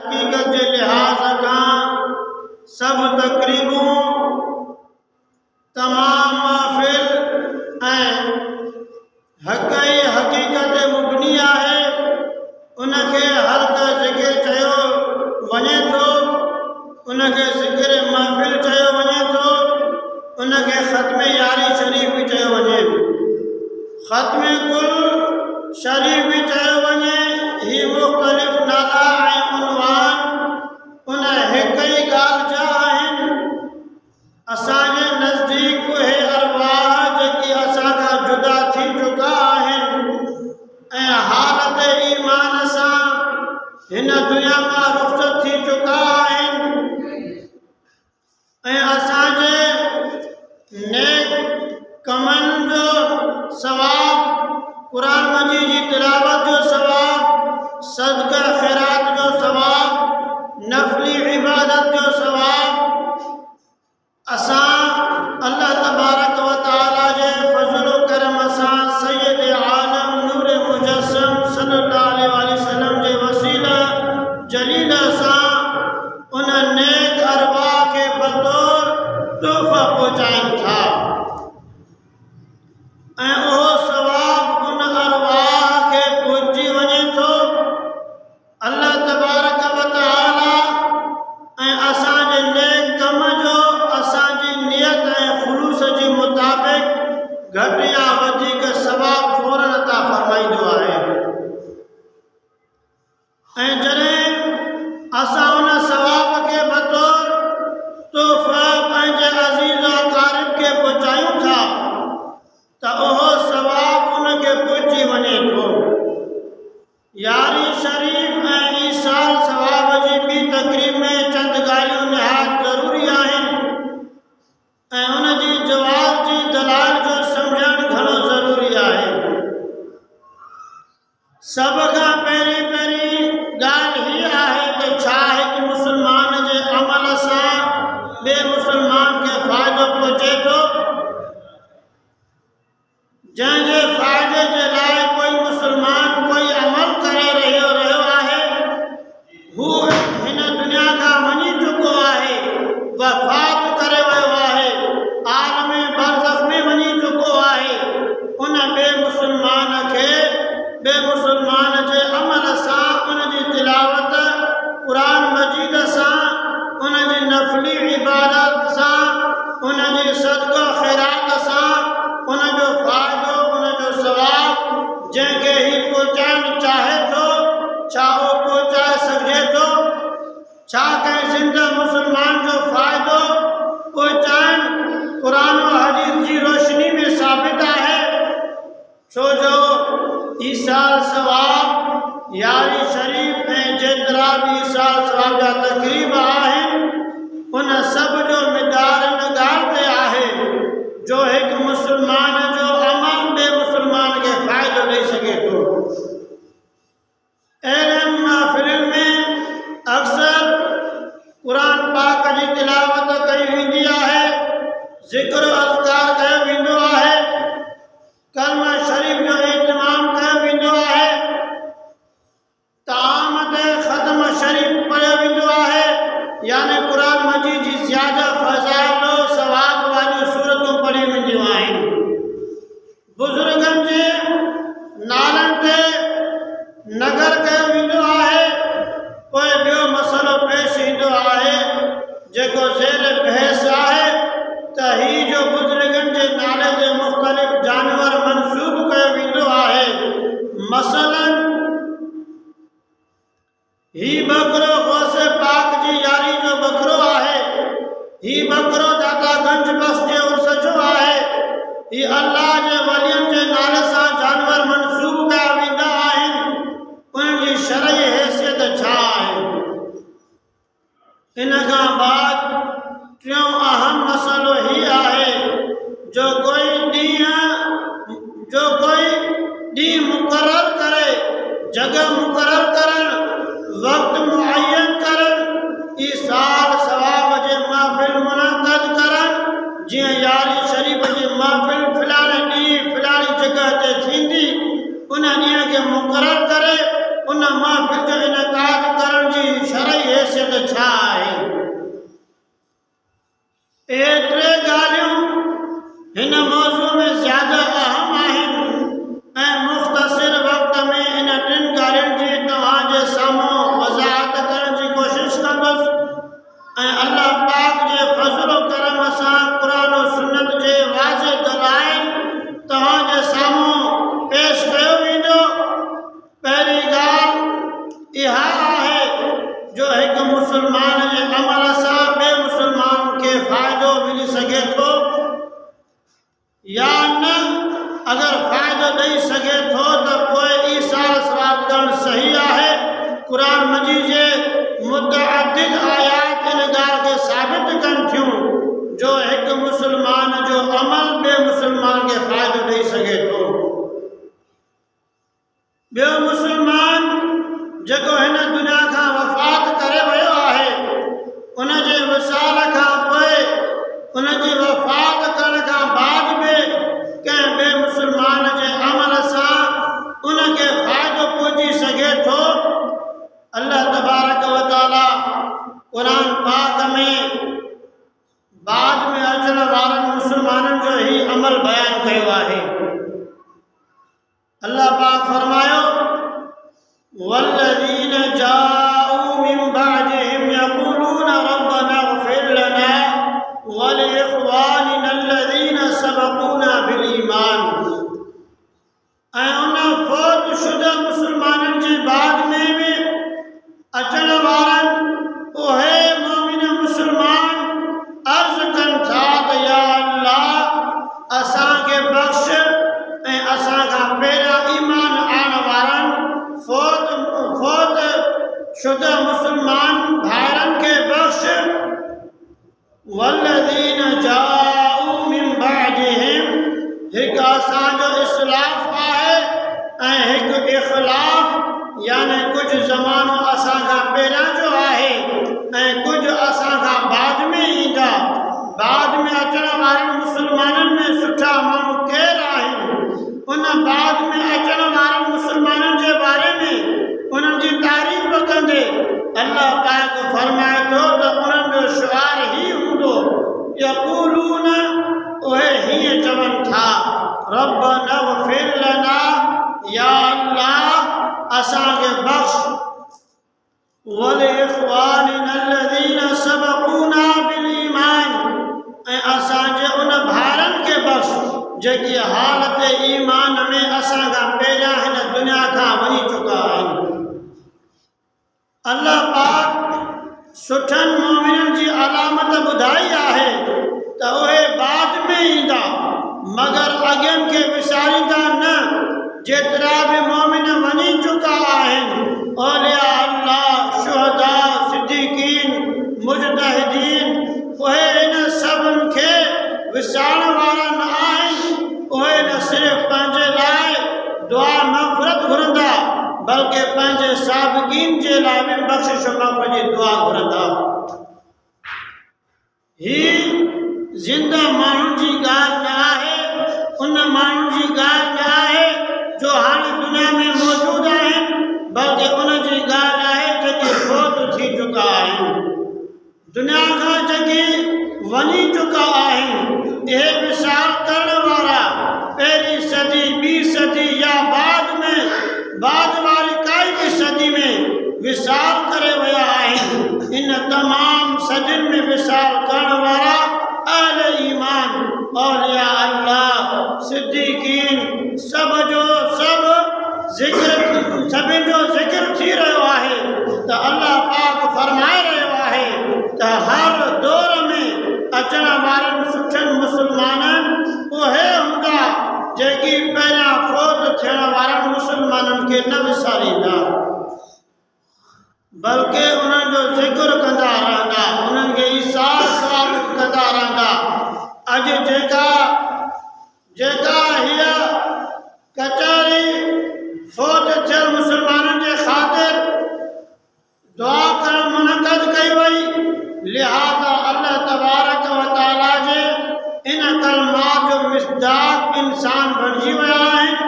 हकीकत के लिहाज खां सब तकरीबूं तमाम महफ़िल हक़ई हकीकत मुबनी है उनके हल्क ज़िक्र चयो वञे थो उनके ज़िक्र महफ़िल चयो वञे थो उनके ख़त्म यारी शरीफ़ भी चयो वञे ख़त्म कुल शरीफ़ भी चयो वञे ही मुख़्तलिफ़ नाला ऐं उनवान उन हिक ई ॻाल्हि जा आहिनि असांजे नज़दीक उहे अरवाह जेकी असां खां जुदा थी चुका आहिनि ऐं हालत ईमान सां हिन दुनिया मां रुख़्सत थी चुका आहिनि ऐं असांजे नेक कमनि जो सवाब क़ुरान मजीद जी तिलावत जो सवाब सदका ख़ैरात जो सवाब नफ़ली इबादत जो सवाब असां अल्लाह तबारक व तआला जे फज़ल व करम सां सय्यद आलम नूर मुजस्सम सल्लल्लाहु अलैहि वसल्लम जे वसीला जलील सां उन नेक अरवाह के बतौर तोहफ़ा पहुचाइनि था ऐं उहो सवाब उन अरवाह के पहुची वञे थो अल्लाह तबारक व तआला ऐं असांजे नेक कम जो असांजी नियत ऐं ख़ुलूस जे मुताबिक़ घटि या वधीक सवाब फ़ौरन अता फ़रमाईंदो आहे ऐं जॾहिं असां उन सवाब के बतौर तोहफ़ा पंहिंजे अज़ीज़ अक़ारिब खे पहुचायूं था त उहो सवाब उनखे पहुची वञे थो यारी शरीफ़ ऐं ईसाल सवाब जी ॿी तक़रीब में चंद ॻाल्हियूं निहायत ज़रूरी आहिनि ऐं उन जी जवाब जी दलाल जो सम्झणु घणो ज़रूरी आहे सभ खां पहिरीं ॻाल्हि हीअ आहे त छा हिकु मुस्लमान जे अमल सां ॿिए मुस्लमान खे फ़ाइदो पहुचे थो जंहिंजे फ़ाइदे जे लाइ कोई मुस्लमान कोई अमल करे रहियो आहे हू हिन दुनिया खां वञी चुको आहे वफ़ात करे वियो आहे आलम बरज़ख़ में वञी चुको आहे उन ॿिए मुस्लमान खे ॿिए मुस्लमान जे अमल सां उन जी तिलावत क़ुरान मजीद सां उन जी नफ़ली इबादत सां उन जी सदका ख़ैरात सां उन जो फ़ाइदो उन जो सवाब जंहिंखे ही पहुचाइणु चाहे थो छा उहो पहुचाए सघिजे थो छा कंहिं ज़िंदा मुस्लमान जो फ़ाइदो पहुचाइणु क़ुरान और हदीस जी रोशनी में साबित आहे छो जो ईसाल सवाब यारी शरीफ़ ऐं जेतिरा बि ईसाल सवाब जा तक़रीब आहिनि उन सभ जो मिक़दार इन ॻाल्हि ते आहे जो हिकु मुस्लमान जो अमल ॿिए मुस्लमान खे फ़ाइदो ॾेई सघे थो अहिड़नि महफ़िलुनि में अक्सर क़ुरान पाक जी तिलावत कई वेंदी आहे ज़िक्र अज़कार कयो वेंदो आहे कलमा शरीफ़ जो इत्माम कयो वेंदो आहे ताम ते ख़त्म शरीफ़ पढ़ियो वेंदो आहे यानी क़ुरान मजीद जी ज़्यादा फ़ज़ाइल और सवाब वालियूं सूरतूं पढ़ी वेंदियूं आहिनि बुज़ुर्गनि जे नालनि ते नगर कयो वेंदो आहे पोइ ॿियो मसइलो पेश ईंदो आहे जेको ज़ेर बहस आहे त ही जो बुज़ुर्गनि जे नाले ते मुख़्तलिफ़ जानवर मंसूब कयो वेंदो आहे मसलन ही बकरो गौस पाक जी यारी जो बकरो आहे ही बकरो दातागंज बख्श जे उर्स जो आहे ही अल्लाह जे वलियनि जे नाले सां जानवर मंसूब कया वेंदा आहिनि उन्हनि जी शरई हैसियत छा आहे इन खां बाद टियों अहम मसइलो ही आहे जो कोई ॾींहुं मुक़ररु करे जगह मुक़ररु करणु वक़्तु मुअय्यन करणु ईसाल सवाब जे महफ़िल मुनक़द करणु जीअं यारी शरीफ़ जी महफ़िल फ़लाणे ॾींहुं फ़लाणी जगह ते थींदी उन ॾींहं खे मुक़ररु करे उन महफ़िल जो इनक़ाद करण जी शरई हैसियत छा आहे। एतिरे ॻाल्हियूं हिन मौज़ू में ज़्यादा अहम आहिनि ऐं मुख़्तसिर वक़्त में इन टिनि ॻाल्हियुनि जी तव्हांजे साम्हूं वज़ाहत करण जी कोशिशि कंदुसि ऐं अल्लाह पाक जे फज़ल करम सां क़ुरान और सुन्नत जे वाज़े दलाइल तव्हांजे साम्हूं पेश कयो वेंदो। पहिरीं ॻाल्हि इहा आहे जो हिकु मुस्लमान जे अमल सां ॿिए मुस्लमान खे फ़ाइदो मिली सघे थो या न। अगर फ़ाइदो ॾेई सघे थो त पोइ ईसार सवाब करणु सही आहे। क़ुरान मजीद जे मुतअद्दिद आयात इन ॻाल्हि खे साबित कनि थियूं जो हिकु मुस्लमान जो अमल ॿिए मुस्लमान खे फ़ाइदो ॾेई सघे थो। ॿियो मुस्लमान जेको हिन दुनिया खां वफ़ात करे वियो आहे, उन जे विसाल खां पोइ उन जी वफ़ात करण खां बाद बि कंहिं ॿिए मुस्लमान जे अमल सां उन खे फ़ाइदो पहुची सघे थो। अल्लाह तबारक व तआला क़ुरान पाक में बाद में अचण वारनि मुस्लमाननि जो ही अमल बयान कयो आहे। अल्लाह पाक फरमायो, वल्लज़ीन जाऊ मिन बअदिहिम यक़ूलून रब्बना इग़फिर लना व लिइख़वानिना अल्लज़ीना सबक़ूना बिल ईमान। ऐं उन फ़ौत शुदा मुस्लमाननि जे बाद में बि अचण वारनि उहे मोमिन मुस्लमान अर्ज़ कनि था त या अल्लाह असांखे बख़्श ऐं असां खां पहिरियां ईमान आणण वारनि फ़ौत शुदा मुस्लमान भाइरनि खे बख़्श। वल्लज़ीन जाऊ मिन बअदिहिम, हिकु असांजो इस्लाफ़ आहे ऐं हिकु इख़्लाफ़, यानी कुझु ज़मानो असां खां पहिरियां जो आहे ऐं कुझु असां खां बाद में ईंदा। बाद में अचण वारनि मुस्लमाननि में सुठा माण्हू केरु आहिनि, उन बाद में अचण वारनि मुस्लमाननि जे बारे में उन्हनि जी तारीफ़ कंदे अल्लाह पाक फरमाए थो त उन्हनि जो शुआर ही हूंदो, यक़ूलून, उहे हीअं चवनि था, रब्बना इग़फिर लना, या अल्लाह असांखे बख़्श, व लिइख़वानिना अल्लज़ीना सबक़ूना बिल ईमान, ऐं असांजे उन भाइरनि खे बख़्श जेकी हालत ईमान में असां खां पहिरियां हिन दुनिया खां वञी चुका आहिनि। अल्लाह पाक सुठनि मोमिननि जी अलामत ॿुधाई आहे त उहे बाद में ईंदा, मगर अॻियनि खे विसारींदा न। जेतिरा बि मोमिन वञी चुका आहिनि, औलिया अल्लाह, शुहदा, सिद्दीक़ीन, मुजतहिदीन, उहे इन सभिनि खे विसारण वारा न आहिनि। उहे न सिर्फ़ पंहिंजे लाइ दुआ मग़फ़िरत घुरंदा, बल्कि पंहिंजे साबिक़ीन जे लाइ बि बख़्शिश माफ़ जी दुआ घुरंदा। ही ज़िंदा माण्हुनि जी ॻाल्हि न आहे, उन माण्हुनि जी ॻाल्हि न आहे जो हाणे दुनिया में मौजूदु आहिनि, बल्कि उन जी ॻाल्हि आहे जेके फ़ौत थी चुका आहिनि, दुनिया खां जेके वञी चुका आहिनि। इहे विसाल करण वारा पहिरीं सदी, ॿी सदी या बाद वारी काई बि सदी में विसाल करे विया आहिनि। इन तमाम सदियुनि में विसाल करण वारा अहले ईमान, औलिया अल्लाह, सिद्दीक़ीन, सभिनि जो ज़िक्र थी रहियो आहे त अल्लाह पाक फरमाए रहियो आहे त हर दौर में अचण वारनि सुठनि मुस्लमाननि उहे हूंदा जेकी पहिरियां फ़ौत थियण वारनि मुस्लमाननि खे न विसारींदा, बल्कि उन्हनि जो ज़िक्र कंदा रहंदा, उन्हनि खे ईसार सवाब कंदा रहंदा। अॼु जेका हीअ कचहरी फ़ौत थियल मुस्लमाननि जे ख़ातिर दुआ करणु मुनक़द कई वई, लिहाज़ा अल्लाह तबारक व तआला जे इन कलमात जो मिस्दाक़ इंसान बणिजी विया आहिनि।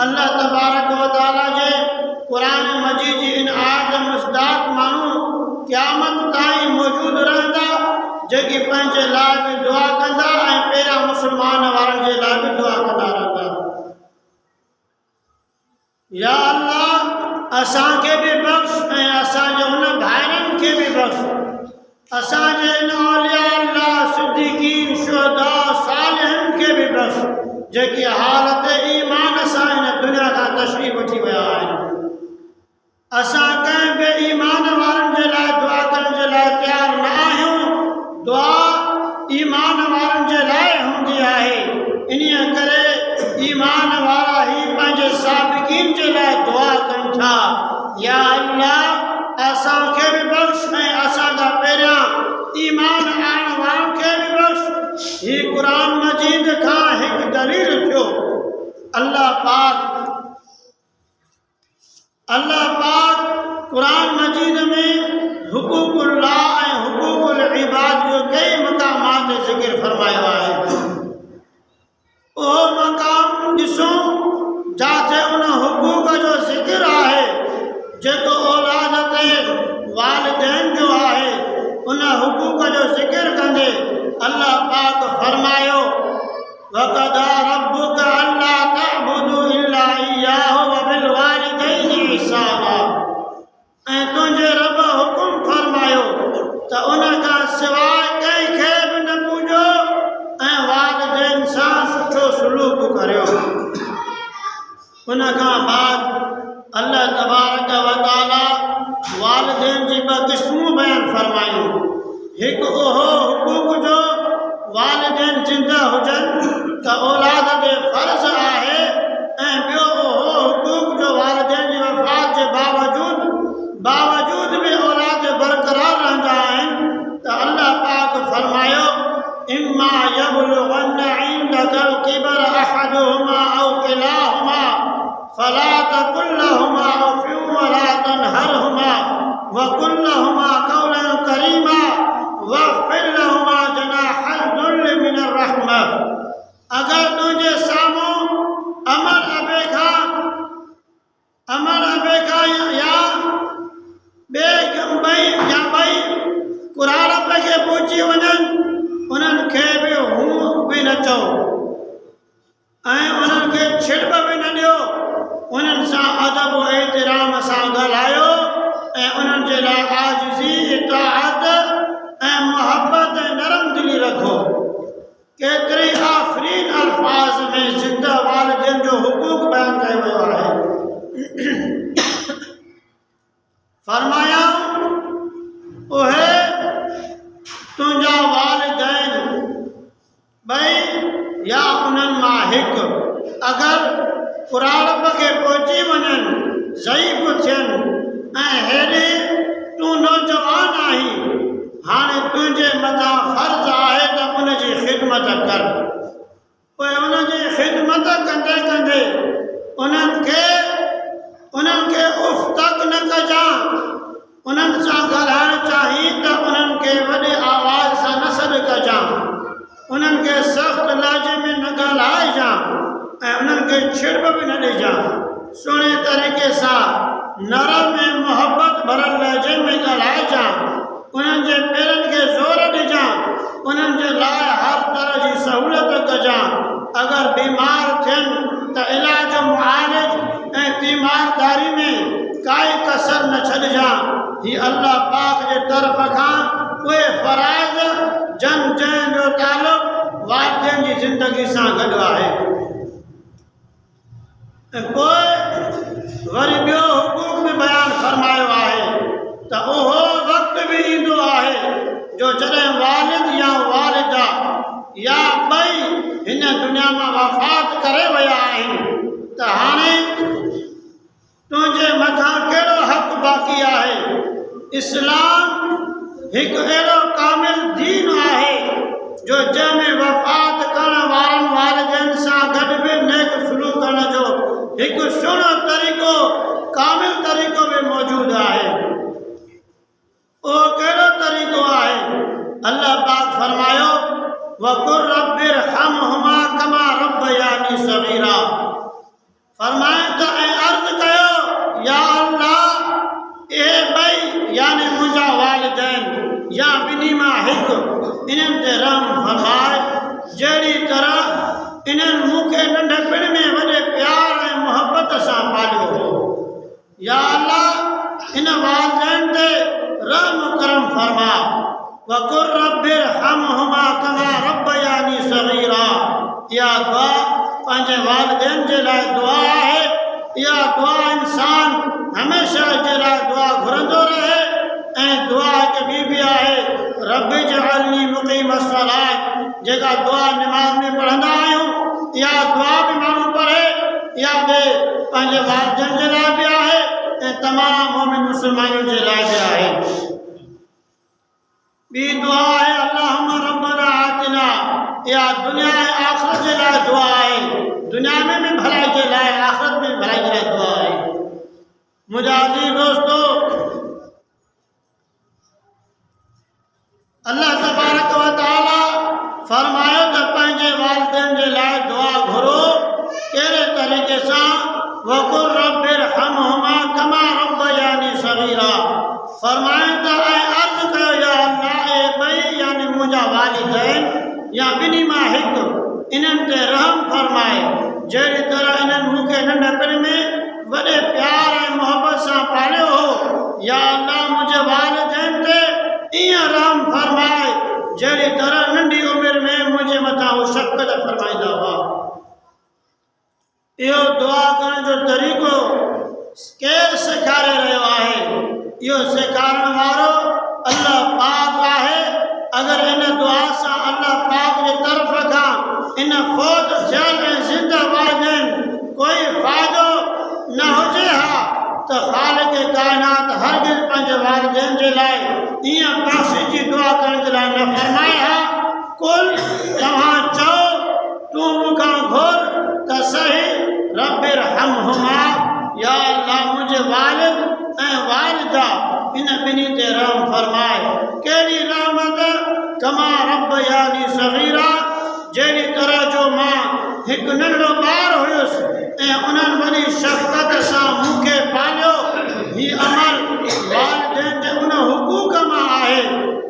अल्लाह तबारक व तआला जे क़ुरान मजीद जी इन आयत जो मिस्दाक़ माण्हू क़यामत जेकी पंहिंजे लाइ बि दुआ कंदा ऐं पहिरियां मुस्लमान वारनि जे लाइ बि दुआ कंदा रहंदा। या अल्लाह असांखे बि बख़्श ऐं असांजे हुन भाइरनि खे बि बख़्श, असांजे इन औलिया अल्लाह सिद्दीक़ीन शुहदा सालिहनि खे बि बख़्श जेकी हालत ईमान सां हिन दुनिया खां तशरीफ़ वठी विया आहिनि। असां कंहिं बि ईमान वारनि जे लाइ दुआ करण जे लाइ तयारु न आहियूं। दुआ ईमान वारनि जे लाइ हूंदी आहे, इन्हीअ करे ईमान वारा ई पंहिंजे साबिक़ीन जे लाइ दुआ कनि था, या अल्लाह असांखे बि बख़्श ऐं असांखां पहिरियां ईमान आणण वारनि खे बि बख़्श। हीउ क़ुर मजीद खां हिकु दलील थियो। अल्लाह पाक क़ुर मजीद में हुकूकुल्लाह ऐं हुकूकुल इबाद जो कई मक़ामात ज़िक्र फरमायो आहे। उहो मक़ाम ॾिसो जिथे उन हुकूक जो ज़िक्र आहे जेको औलाद ते वालिदैन जो आहे। उन हुकूक जो ज़िक्र कंदे अल्लाह पाक फरमायो वक़दा रब्बुका अल्ला तअबुदू इल्ला इय्याहु व बिल वालिदैनि इहसाना। ऐं तुंहिंजे रब हुकुम फरमायो त उन खां सवाइ कंहिंखे बि न पूॼो ऐं वालिदैन सां सुठो सलूक करियो। उन खां बाद अल्लाह तबारक व तआला वालिदैन जी ॿ क़िस्मूं बयानु फरमायूं। हिकु उहो हुकूक जो वालिदैन जिंदा हुजनि त औलाद ते फ़र्ज़ आहे, ऐं ॿियो उहो हुकूक जो वालिदैन जी वफ़ात जे बावजूद भी औलाद बरक़रार रहंदा आहिनि। त अल्लाह पाक फरमायो इम्मा यबलुगन्न इंदकल किबर अहदुहुमा औ किलाहुमा फला तकुल लहुमा उफ़्फ़िन वला तनहरहुमा वकुल लहुमा क़ौलन करीमा वख़्फ़िद लहुमा जनाहल दुल्ल मिनर रहमा। अगर तुंहिंजे साम्हूं अमर अबे खां या ॿई कुराड़ खे पहुची वञनि, उन्हनि खे बि हूं बि न चओ ऐं उन्हनि खे छिड़प बि न ॾियो। उन्हनि सां अदब एतिराम सां ॻाल्हायो ऐं उन्हनि जे लाइ आजिज़ी इताअत ऐं मुहबत ऐं नरम दिली रखो। केतिरे आफ़रीन अल्फाज़ में ज़िंदा वालिदैन जो हुकूक बयानु कयो वियो आहे। फरमाया उहे तुंहिंजा वालिदैन ॿई या उन्हनि मां हिकु अगरि कुराड़प खे पहुची वञनि, ज़ईफ़ थियनि ऐं हेॾे तूं नौजवान आहीं, हाणे तुंहिंजे मथां फ़र्ज़ आहे त उनजी ख़िदमत कर। पोइ उनजी ख़िदमत कंदे कंदे उन्हनि खे उफ़ तक न कजां। उन्हनि सां ॻाल्हाइणु चाहीं त उन्हनि खे वॾे आवाज़ सां न सॾु कजां। उन्हनि खे सख़्तु लहजे में न ॻाल्हाइजां ऐं उन्हनि खे छिड़प बि न ॾिजां। सुहिणे तरीक़े सां नरम ऐं मुहबत भरियल लहजे में ॻाल्हाइजां। उन्हनि जे पेरनि खे ज़ोर ॾिजां। उन्हनि जे लाइ हर तरह जी सहूलियत कजां। अगरि बीमार थियनि त इलाज मुआलिज ऐं तीमारदारी में काई कसर न छॾिजां। हीअ अल्लाह पाक जे तरफ़ खां उहे फ़राइज़ जंहिंजो तालुक़ वालिदैन जी ज़िंदगी सां गॾु आहे। ऐं पोइ वरी ॿियो हुकूक बि बयानु फरमायो आहे त उहो वक़्तु बि ईंदो आहे जो जॾहिं वालिद या वालिदा या ॿई हिन दुनिया मां वफ़ात करे विया आहिनि त हाणे तुंहिंजे मथां कहिड़ो हक़ बाक़ी आहे। इस्लाम हिकु अहिड़ो कामिल दीन आहे जो जंहिंमें वफ़ात करण वारनि वालिदैन सां गॾु बि नेक सलूक करण जो हिकु सुहिणो तरीक़ो, कामिल तरीक़ो बि मौजूदु आहे। उहो कहिड़ो तरीक़ो आहे? अल्लाह पाक फरमायो वक़ुल रब्बिरहमहुमा कमा रब्बयानी सग़ीरा। फरमाए त ऐं अर्ज़ु कयो या अल्लाह इहे ॿई यानी मुंहिंजा वालिदैन या ॿिन्ही मां हिकु इन्हनि ते रहम फरमाए जहिड़ी तरह इन्हनि मूंखे नंढपिण में वॾे प्यार ऐं मुहबत सां पालियो हो। या अल्लाह इन वालिदैन ते रहम करम फरमा। वकुर रब्बिरहमहुमा कमा रब्बयानी सगीरा। इहा दुआ पंहिंजे वालिदैन जे लाइ दुआ आहे। इहा दुआ इंसान हमेशह जे लाइ दुआ घुरंदो रहे। ऐं दुआ हिकु ॿी बि आहे, रब्बि जअलनी मुक़ीम अस्सलात, जेका दुआ निमाज़ में पढ़ंदा आहियूं। इहा दुआ बि माण्हू पढ़े। इहा बि पंहिंजे वालिदैन जे लाइ बि आहे ऐं तमामु मोमिन मुस्लमाननि जे लाइ बि आहे। ॿी दुआ आहे अल्लाहुम्मा रब्बना आतिना। इहा दुनिया ऐं आख़िरत जे लाइ दुआ आहे। दुनिया में बि भलाई जे लाइ, आख़िरत में बि भलाई जे लाइ दुआ आहे। मुंहिंजा अज़ीज़ दोस्तो, अल्लाह तबारक व तआला फरमायो त पंहिंजे वालिदैन जे लाइ दुआ घुरो। कहिड़े तरीक़े सां? वकुर रब्बिरहमहुमा कमा रब्बयानी सगीरा। फरमायो त ऐं अर्ज़ कयो या अल्लाह, ए ॿई यानी मुंहिंजा वालिदैन या ॿिन्ही मां हिकु, इन्हनि ते रहम फरमाए जहिड़ी तरह इन्हनि मूंखे नंढपिण में वॾे प्यार ऐं मुहबत सां पालियो हो। या अल्लाह मुंहिंजे वालिदैन ते ईअं रहम फरमाए जहिड़ी तरह नंढी उमिरि में मुंहिंजे मथां हू शफ़क़त फरमाईंदा हुआ। इहो दुआ करण जो तरीक़ो केरु सेखारे रहियो आहे? इहो सेखारण वारो अल्लाह पाक आहे। अगरि इन दुआ सां अल्लाह पाक जे तरफ़ खां इन फ़ौत थियल ऐं ज़िंदा वालिदैन कोई फ़ाइदो न हुजे हा त ख़ालिक़ काइनात हरगिज़ पंहिंजे वालिदैन जे लाइ ईअं बख़्शिश जी दुआ करण जे लाइ न फरमाए हा। कुल तव्हां चओ, तूं मूंखां घुर त सही, रब्बिरहमहुमा, या अल्लाह मुंहिंजे वालिद ऐं वालिदा इन ॿिन्ही ते रहम फरमाए। कहिड़ी रहमत? कमा रब्बयानी सगीरा, जहिड़ी तरह जो मां हिकु नंढड़ो ॿारु हुयुसि ऐं उन्हनि वॾी शफ़क़त सां मूंखे पालियो। हीउ अमल वालिदैन जे उन हुक़ूक़ मां आहे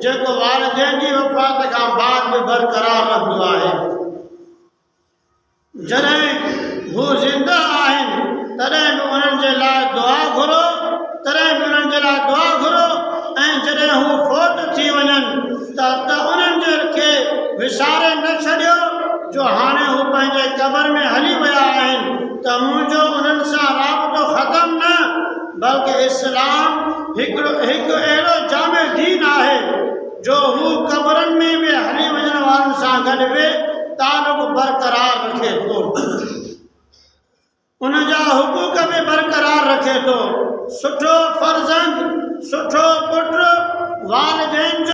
जेको वालिदैन जी वफ़ात खां बाद बि बरक़रार रहंदो आहे। जॾहिं हू ज़िंदा आहिनि तॾहिं बि उन्हनि जे लाइ दुआ घुरो, तॾहिं बि उन्हनि जे लाइ दुआ घुरो। ऐं जॾहिं हू फ़ौत थी वञनि त उन्हनि खे विसारे न छॾियो जो हाणे हू पंहिंजे क़बर में हली विया आहिनि त मुंहिंजो उन्हनि सां राबितो ख़तमु न, बल्कि इस्लाम हिकु अहिड़ो जामे दीन आहे जो हू क़बरनि में बि हली वञण वारनि सां गॾु बि तालुक़ बरक़रार रखे थो, उन जा हुक़ूक़ बि बरक़रार रखे थो। सुठो फर्ज़ंद, सुठो पुटु वालिदैन जो